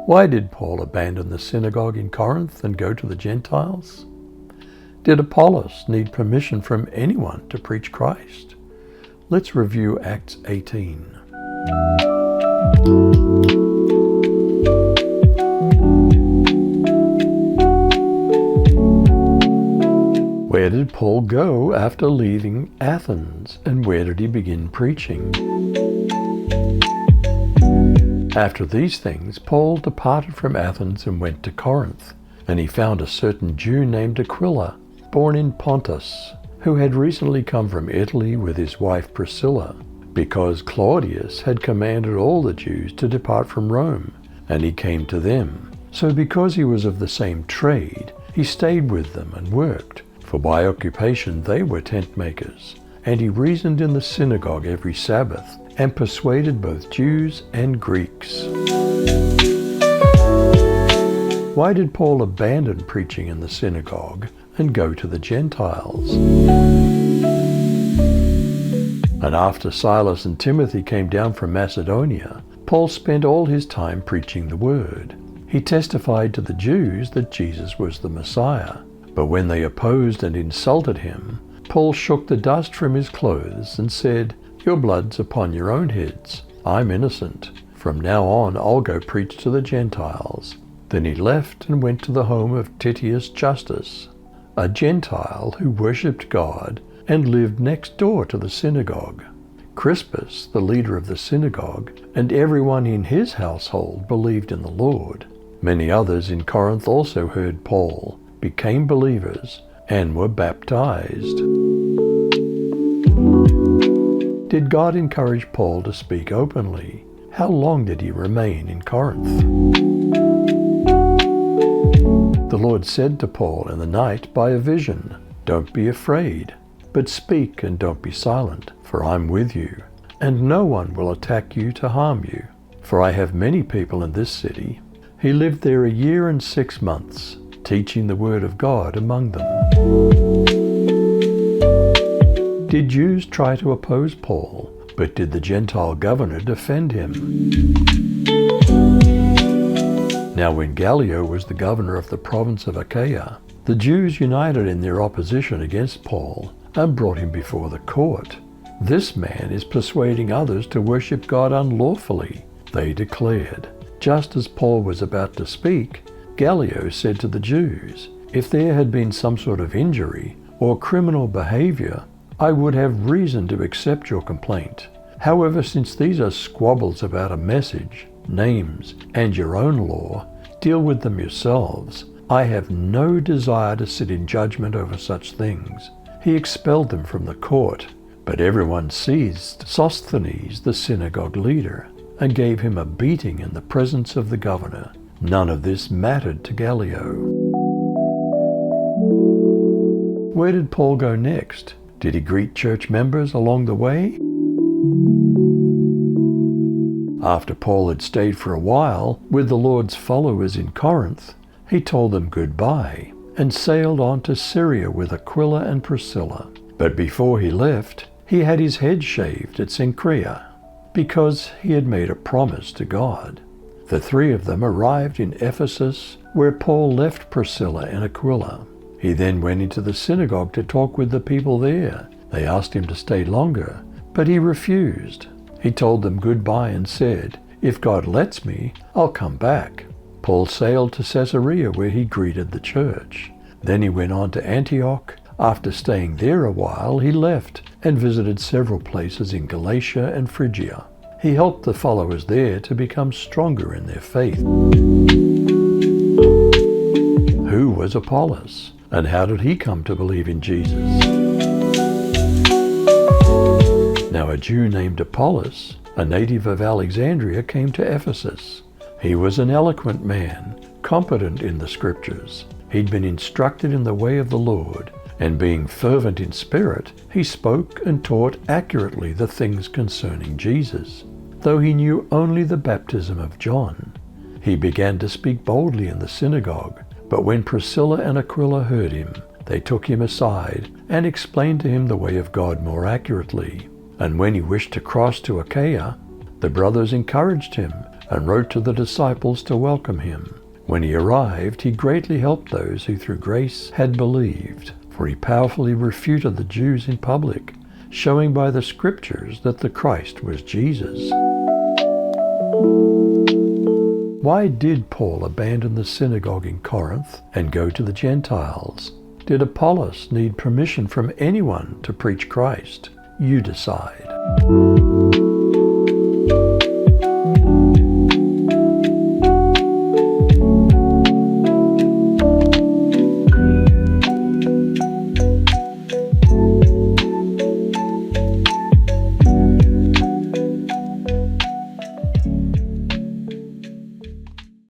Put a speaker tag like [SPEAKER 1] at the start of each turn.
[SPEAKER 1] Why did Paul abandon the synagogue in Corinth and go to the Gentiles? Did Apollos need permission from anyone to preach Christ? Let's review Acts 18. Where did Paul go after leaving Athens, and where did he begin preaching? After these things, Paul departed from Athens and went to Corinth, and he found a certain Jew named Aquila, born in Pontus, who had recently come from Italy with his wife Priscilla, because Claudius had commanded all the Jews to depart from Rome, and he came to them. So because he was of the same trade, he stayed with them and worked, for by occupation they were tent makers. And he reasoned in the synagogue every Sabbath, and persuaded both Jews and Greeks. Why did Paul abandon preaching in the synagogue and go to the Gentiles? And after Silas and Timothy came down from Macedonia, Paul spent all his time preaching the word. He testified to the Jews that Jesus was the Messiah. But when they opposed and insulted him, Paul shook the dust from his clothes and said, "Your blood's upon your own heads. I'm innocent. From now on I'll go preach to the Gentiles." Then he left and went to the home of Titius Justus, a Gentile who worshipped God and lived next door to the synagogue. Crispus, the leader of the synagogue, and everyone in his household believed in the Lord. Many others in Corinth also heard Paul, became believers, and were baptized. Did God encourage Paul to speak openly? How long did he remain in Corinth? The Lord said to Paul in the night by a vision, "Don't be afraid, but speak and don't be silent, for I'm with you, and no one will attack you to harm you, for I have many people in this city." He lived there 1 year and 6 months, teaching the word of God among them. Did Jews try to oppose Paul, but did the Gentile governor defend him? Now when Gallio was the governor of the province of Achaia, the Jews united in their opposition against Paul and brought him before the court. "This man is persuading others to worship God unlawfully," they declared. Just as Paul was about to speak, Gallio said to the Jews, "If there had been some sort of injury or criminal behavior, I would have reason to accept your complaint. However, since these are squabbles about a message, names, and your own law, deal with them yourselves. I have no desire to sit in judgment over such things." He expelled them from the court, but everyone seized Sosthenes, the synagogue leader, and gave him a beating in the presence of the governor. None of this mattered to Gallio. Where did Paul go next? Did he greet church members along the way? After Paul had stayed for a while with the Lord's followers in Corinth, he told them goodbye and sailed on to Syria with Aquila and Priscilla. But before he left, he had his head shaved at Cenchrea, because he had made a promise to God. The 3 of them arrived in Ephesus, where Paul left Priscilla and Aquila. He then went into the synagogue to talk with the people there. They asked him to stay longer, but he refused. He told them goodbye and said, "If God lets me, I'll come back." Paul sailed to Caesarea, where he greeted the church. Then he went on to Antioch. After staying there a while, he left and visited several places in Galatia and Phrygia. He helped the followers there to become stronger in their faith. Who was Apollos, and how did he come to believe in Jesus? Now a Jew named Apollos, a native of Alexandria, came to Ephesus. He was an eloquent man, competent in the scriptures. He'd been instructed in the way of the Lord, and being fervent in spirit, he spoke and taught accurately the things concerning Jesus. Though he knew only the baptism of John, he began to speak boldly in the synagogue. But when Priscilla and Aquila heard him, they took him aside and explained to him the way of God more accurately. And when he wished to cross to Achaia, the brothers encouraged him and wrote to the disciples to welcome him. When he arrived, he greatly helped those who through grace had believed, for he powerfully refuted the Jews in public, showing by the scriptures that the Christ was Jesus. Why did Paul abandon the synagogue in Corinth and go to the Gentiles? Did Apollos need permission from anyone to preach Christ? You decide.